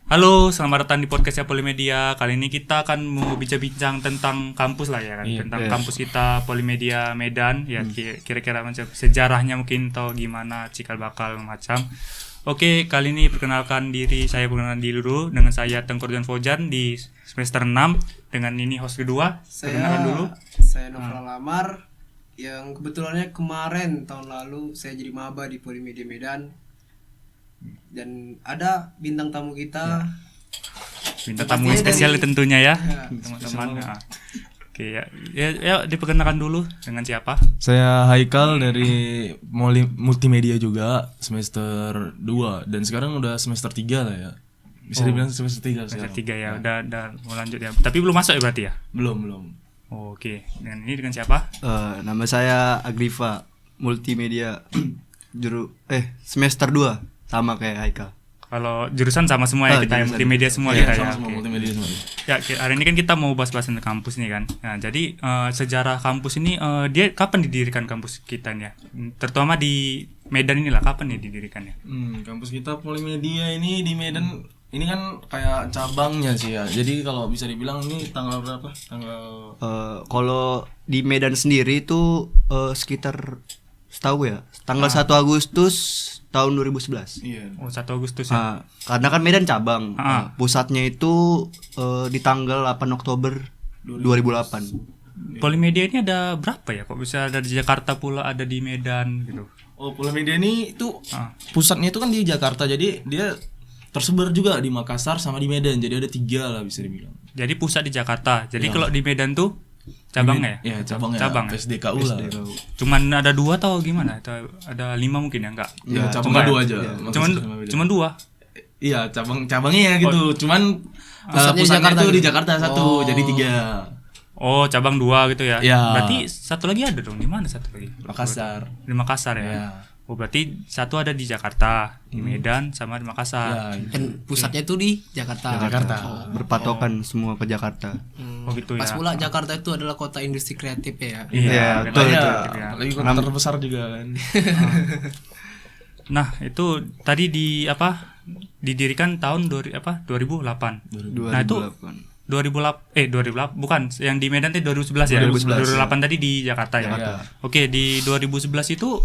Halo, selamat datang di podcastnya Polimedia. Kali ini kita akan mau bincang-bincang tentang kampus lah ya kan, tentang kampus kita Polimedia Medan. Ya kira-kira macam sejarahnya mungkin atau gimana, cikal bakal macam. Oke, kali ini perkenalkan perkenalan diri dulu dengan saya Tengku Rjan Fojan di semester 6. Dengan ini host kedua. Perkenalan dulu. Saya Novel Lamar yang kebetulannya kemarin tahun lalu saya jadi maba di Polimedia Medan. Dan ada bintang tamu kita. Bintang tamu spesial tentunya ya, teman-teman. Nah. Oke ya diperkenalkan dulu dengan siapa? Saya Haikal dari Multimedia juga semester 2 dan sekarang udah semester 3 lah ya. Bisa dibilang semester 3 semester 3 ya. Udah mau lanjut ya. Tapi belum masuk ya berarti ya? Belum. Oke. Dan ini dengan siapa? Nama saya Agriva, Multimedia semester 2 sama kayak Haikal. Kalau jurusan sama semua ya kita multimedia semua kita ya. Sama multimedia semua. Ya, hari ini kan kita mau bahas-bahas tentang kampus nih kan. Nah, jadi sejarah kampus ini dia kapan didirikan kampus kita nih ya? Terutama di Medan inilah kapan nih didirikannya? Kampus kita Polimedia ini di Medan ini kan kayak cabangnya sih ya. Jadi kalau bisa dibilang ini tanggal berapa? Kalau di Medan sendiri itu sekitar setahu ya, tanggal 1 Agustus tahun 2011. Iya. Oh, 1 Agustus ya. Karena kan Medan cabang. Pusatnya itu di tanggal 8 Oktober 2008. Polimedia ini ada berapa ya? Kok bisa ada di Jakarta pula, ada di Medan gitu? Oh, Polimedia ini itu pusatnya itu kan di Jakarta. Jadi dia tersebar juga di Makassar sama di Medan. Jadi ada 3 lah bisa dibilang. Jadi pusat di Jakarta. Jadi kalau di Medan tuh cabangnya ya? Cabang. SDKU lah. Cuman ada 2 atau gimana? Atau ada 5 mungkin ya? Enggak. Ya, cuma 2 aja. Cuman 2. Iya, cabangnya ya gitu. Cuman pusatnya itu di Jakarta 1, jadi 3. Oh, cabang 2 gitu ya. Ya. Berarti satu lagi ada dong. Di mana satu lagi? Makassar. Di Makassar ya. Ya. Oh, berarti satu ada di Jakarta, di Medan sama di Makassar. Ya, Dan pusatnya itu di Jakarta. Berpatokan semua ke Jakarta. Oh gitu ya. Pas pula Jakarta itu adalah kota industri kreatif ya. Iya, betul. Lagi kota terbesar juga kan. Nah, itu tadi didirikan tahun 2008. Nah, itu 2008 bukan, yang di Medan itu 2011 ya. 2008 tadi di Jakarta ya. Oke, di 2011 itu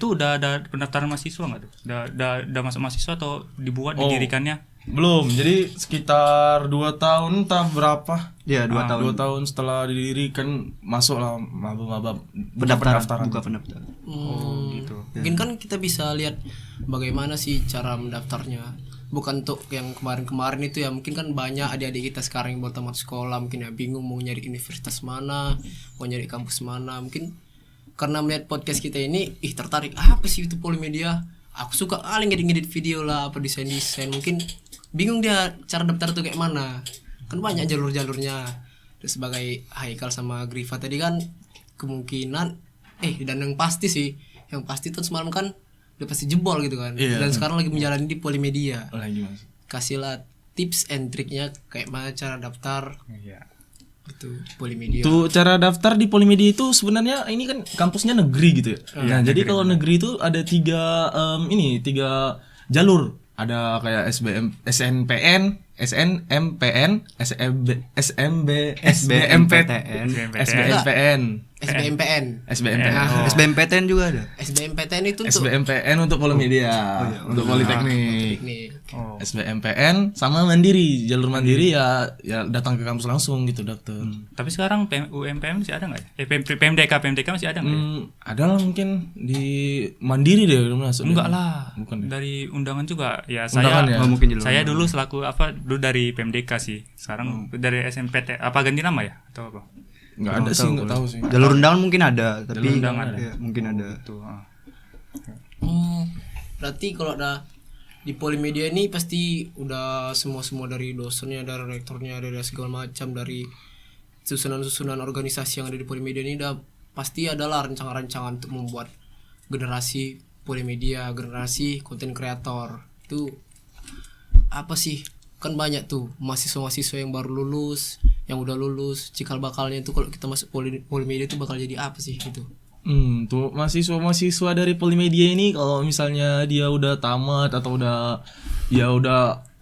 udah ada pendaftaran mahasiswa enggak tuh? Udah masuk mahasiswa atau dibuat didirikannya? Belum. Jadi sekitar 2 tahun entah berapa. Iya, 2 tahun. 2 tahun setelah didirikan masuklah maba-maba Buka pendaftaran. Oh, gitu. Mungkin kan kita bisa lihat bagaimana sih cara mendaftarnya. Bukan untuk yang kemarin-kemarin itu ya, mungkin kan banyak adik-adik kita sekarang yang baru tamat sekolah mungkin ya bingung mau nyari universitas mana, mau nyari kampus mana. Mungkin karena melihat podcast kita ini tertarik, apa sih itu Polimedia, aku suka ngedit video lah, apa desain mungkin bingung dia cara daftar tuh kayak mana, kan banyak jalurnya. Terus sebagai Haikal sama Griva tadi kan kemungkinan dan yang pasti tuh semalam kan udah pasti jebol gitu kan. Dan sekarang lagi menjalani di Polimedia. Kasihlah tips and triknya kayak mana cara daftar. Iya. Itu Polimedia. Tuh cara daftar di Polimedia itu sebenarnya ini kan kampusnya negeri gitu ya. Nah, jadi kalau negeri itu ada 3 jalur. Ada kayak SNPN, SNMPN, SBMPTN juga ada. SBMPTN itu untuk SBMPN untuk Polimedia, untuk Politeknik. SBMPN sama mandiri, jalur mandiri ya datang ke kampus langsung gitu daftar. Tapi sekarang UMPM masih ada nggak ya? PMDK masih ada nggak ya? Ada lah mungkin di mandiri deh masuk. Enggak lah. Bukan. Dari undangan juga. Ya Undangan saya ya? Saya dulu selaku dulu dari PMDK sih. Sekarang dari SMPT apa ganti nama ya atau apa? Enggak tahu sih. Jalur undangan mungkin ada, tapi Jalur undangan ya, mungkin ada. Tuh. berarti kalau ada di Polimedia ini pasti udah semua dari dosennya, dari rektornya, dari segala macam, dari susunan organisasi yang ada di Polimedia ini udah pasti adalah rancangan-rancangan untuk membuat generasi Polimedia, generasi konten kreator. Itu apa sih? Kan banyak tuh mahasiswa-mahasiswa yang baru lulus, yang udah lulus, cikal bakalnya itu kalau kita masuk Polimedia itu bakal jadi apa sih gitu. Tuh mahasiswa dari Polimedia ini kalau misalnya dia udah tamat atau udah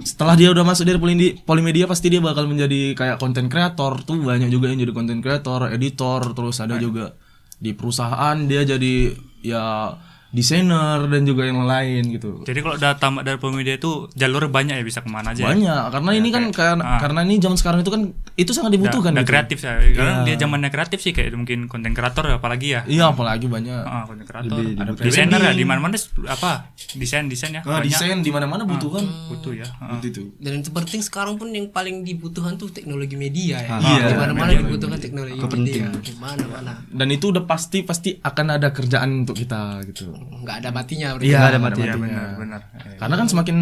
setelah dia udah masuk dari Polimedia pasti dia bakal menjadi kayak content creator tuh, banyak juga yang jadi content creator, editor, terus ada juga di perusahaan dia jadi ya desainer dan juga yang lain gitu. Jadi kalau udah tamat dari Polimedia itu jalur banyak ya, bisa kemana aja. Banyak karena ini kan karena ini zaman sekarang itu kan itu sangat dibutuhkan Udah gitu. kreatif ya. Karena dia zamannya kreatif sih, kayak mungkin konten kreator apalagi ya. Iya, apalagi banyak. Konten kreator. Ada Desainer ya pre-wedding. di mana-mana apa? Desain ya. Desain di mana-mana butuh kan. Butuh ya. Itu. Dan yang terpenting sekarang pun yang paling dibutuhkan tuh teknologi media ya. Iya, Di mana-mana dibutuhkan teknologi media. Di mana-mana. Dan itu udah pasti akan ada kerjaan untuk kita gitu. Nggak ada matinya. Iya, ada ada matinya. matinya. Benar. Karena kan semakin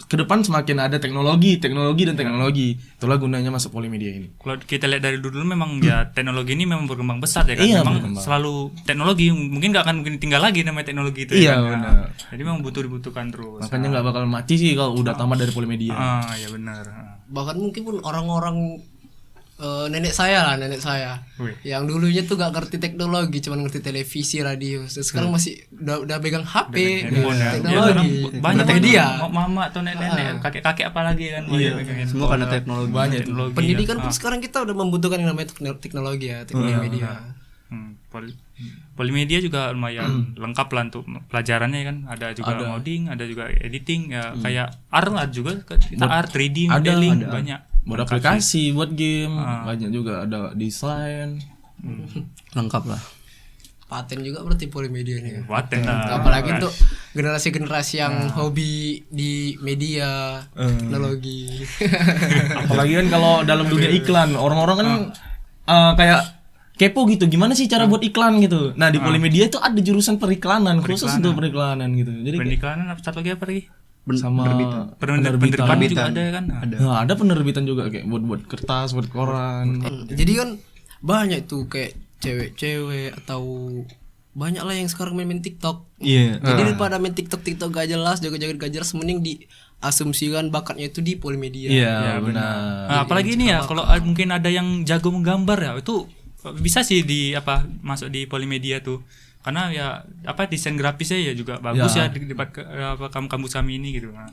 ke depan semakin ada teknologi dan teknologi. Itulah gunanya masuk Polimedia ini. Kalau kita lihat dari dulu memang ya teknologi ini memang berkembang pesat ya kan. Iya, Memang berkembang. selalu teknologi, mungkin nggak akan mungkin tinggal lagi namanya teknologi itu Iya, ya kan. benar. Jadi memang dibutuhkan terus. Makanya nggak bakal mati sih kalau udah tamat dari Polimedia. Ya benar. Bahkan mungkin pun orang-orang nenek saya Wih. yang dulunya tuh gak ngerti teknologi, cuman ngerti televisi, radio. Terus sekarang masih udah pegang HP, Handphone ya. Ya, teknologi, sekarang banyak media. mama atau nenek-nenek, kakek-kakek apalagi kan. Iya. Semua karena teknologi. Banyak tuh. teknologi. Pendidikan pun sekarang kita udah membutuhkan yang namanya teknologi ya, teknologi media. Polimedia juga lumayan lengkap lah untuk pelajarannya kan. Ada juga modding, ada juga editing ya, kayak art lah juga kita art 3D modeling banyak. Buat aplikasi, buat game, banyak juga ada desain. Lengkap lah. Paten juga berarti Polimedia nih. Paten lah. Apalagi untuk generasi-generasi yang hobi di media, teknologi. Apalagi kan kalau dalam dunia iklan, orang-orang kan kayak kepo gitu, gimana sih cara buat iklan gitu. Nah, di Polimedia itu ada jurusan periklanan, khusus untuk periklanan gitu. Jadi kayak Pendidikan satu lagi apa lagi? sama Penerbitan juga ada kan. Nah, ada penerbitan juga kayak buat kertas, buat koran. Jadi kan banyak tuh kayak cewek-cewek atau banyak lah yang sekarang main TikTok. Iya. Jadi daripada main TikTok gak jelas, joget-joget gak jelas, mending diasumsikan bakatnya itu di Polimedia. Iya, benar. Nah, apalagi ini ya kalau mungkin ada yang jago menggambar ya, itu bisa sih masuk di Polimedia tuh. Karena ya desain grafisnya ya juga bagus ya di kampus kami ini gitu. Nah,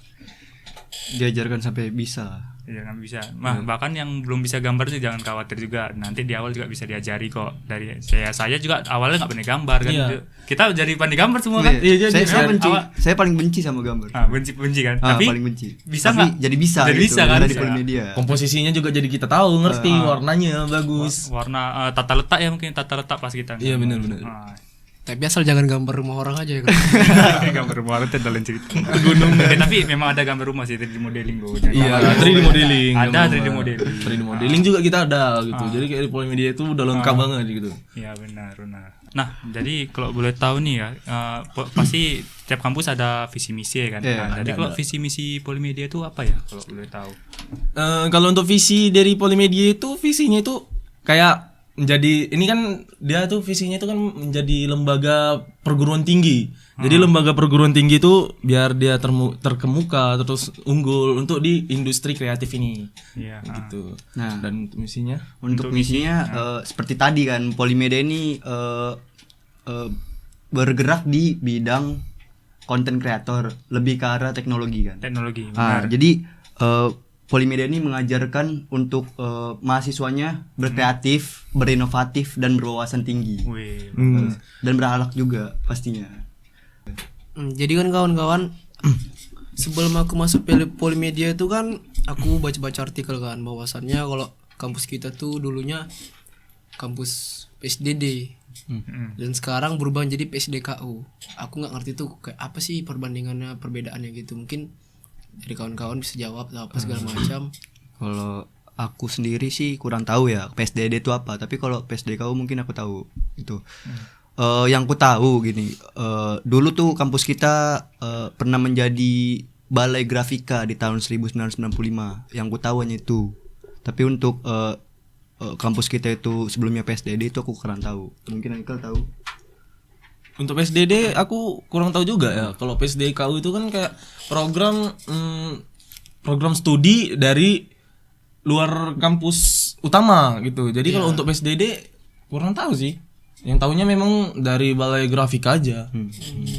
Diajarkan sampai bisa. ya kan bisa. Bahkan yang belum bisa gambar sih jangan khawatir juga. Nanti di awal juga bisa diajari kok. Dari saya juga awalnya nggak pandai gambar kan. Iya. Kita jadi pandai gambar semua kan. Iya, jadi Saya benci. Saya paling benci sama gambar. Benci kan. Tapi paling benci. bisa Tapi nggak? jadi bisa. Jadi gitu, bisa kan? dari Bisa. Polimedia. Komposisinya juga jadi kita tahu, ngerti warnanya bagus. Warna tata letak ya, mungkin tata letak pas kita. Iya, benar-benar. Tapi asal jangan gambar rumah orang aja ya kan. Gambar rumah itu dalam cerita gunung. Tapi memang ada gambar rumah sih 3D modeling bro. Iya, 3D modeling. Ada 3D modeling. 3D modeling juga kita ada gitu. Jadi kayak di Polimedia itu udah lengkap banget gitu. Iya benar. Nah, jadi kalau boleh tahu nih ya, pasti tiap kampus ada visi misi ya kan. Nah, jadi kalau visi misi Polimedia itu apa ya kalau boleh tahu? Kalau untuk visi dari Polimedia itu visinya itu kayak menjadi ini kan dia tuh visinya itu kan menjadi lembaga perguruan tinggi. Jadi lembaga perguruan tinggi itu biar dia terkemuka terus unggul untuk di industri kreatif ini. Iya. Gitu. Nah, Dan misinya untuk misinya seperti tadi kan Polimedia ini bergerak di bidang content creator, lebih ke arah teknologi kan. Teknologi. Jadi Polimedia ini mengajarkan untuk mahasiswanya berkreatif, berinovatif dan berwawasan tinggi. Wih. Dan berakhlak juga pastinya. Jadi kan kawan-kawan, sebelum aku masuk Polimedia itu kan aku baca-baca artikel kan bahwasannya kalau kampus kita tuh dulunya kampus PSDD. Dan sekarang berubah jadi PSDKU. Aku nggak ngerti tuh kayak apa sih perbandingannya, perbedaannya gitu. Mungkin dari kawan-kawan bisa jawab atau apa segala macam. Kalau aku sendiri sih kurang tahu ya PSDD itu apa, tapi kalau PSDKU mungkin aku tahu itu. Yang ku tahu gini, dulu tuh kampus kita pernah menjadi balai grafika di tahun 1995. Yang ku tahu hanya itu. Tapi untuk kampus kita itu sebelumnya PSDD itu aku kurang tahu. Mungkin Angkel tahu. untuk PSDD aku kurang tahu juga ya. Kalau PSDKU itu kan kayak program studi dari luar kampus utama gitu. Jadi kalau untuk PSDD kurang tahu sih. Yang tahunya memang dari balai grafik aja.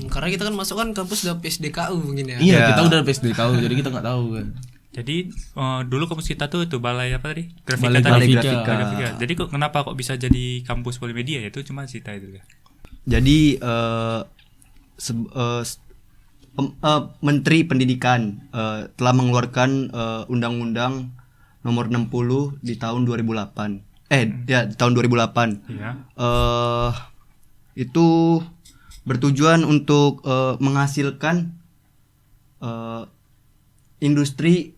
Karena kita kan masuk kan kampus udah PSDKU mungkin ya. Iya, kita udah PSDKU jadi kita nggak tahu kan. Jadi dulu kampus kita tuh balai apa tadi? Balai tadi. Grafika. Grafika. Jadi kenapa kok bisa jadi kampus Polimedia ya? Itu cuma cerita itu ya. Jadi Menteri Pendidikan telah mengeluarkan Undang-Undang Nomor 60 di tahun 2008. Di tahun 2008. Iya. Itu bertujuan untuk menghasilkan industri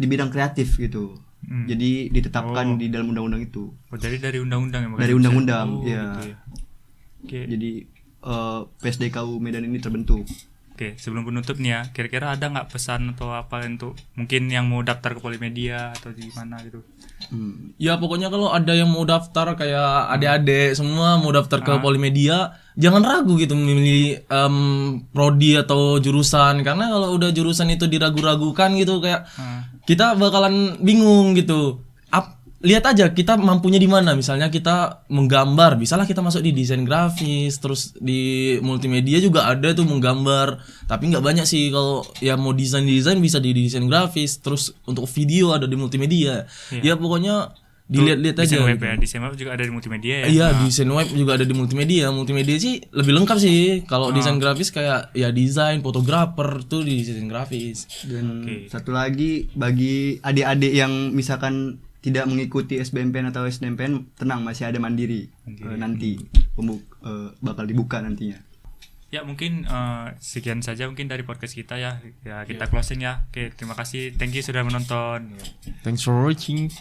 di bidang kreatif gitu. Jadi ditetapkan di dalam undang-undang itu. Oh, jadi dari undang-undang ya? makanya Dari bisa. undang-undang, Oh, ya. gitu ya. Oke. Jadi PSDKU Medan ini terbentuk. Oke, sebelum penutup nih ya, kira-kira ada nggak pesan atau apa untuk mungkin yang mau daftar ke Polimedia atau gimana gitu? Ya pokoknya kalau ada yang mau daftar kayak adik-adik semua mau daftar ke Polimedia, jangan ragu gitu memilih prodi atau jurusan, karena kalau udah jurusan itu diragu-ragukan gitu kayak kita bakalan bingung gitu. Lihat aja kita mampunya di mana. Misalnya kita menggambar, bisalah kita masuk di desain grafis, terus di multimedia juga ada tuh menggambar. Tapi nggak banyak sih kalau ya mau desain bisa di desain grafis, terus untuk video ada di multimedia. Ya pokoknya dilihat-lihat aja. Desain web gitu. ya, desain web juga ada di multimedia ya. Iya, desain web juga ada di multimedia. Multimedia sih lebih lengkap sih. Kalau desain grafis kayak ya desain, fotografer tuh di desain grafis. Dan satu lagi bagi adik-adik yang misalkan tidak mengikuti SBMPTN atau SNMPTN, tenang, masih ada mandiri. Nanti bakal dibuka nantinya. Ya mungkin sekian saja mungkin dari podcast kita ya. Ya kita closing ya. Oke, terima kasih. Thank you sudah menonton. Thanks for watching.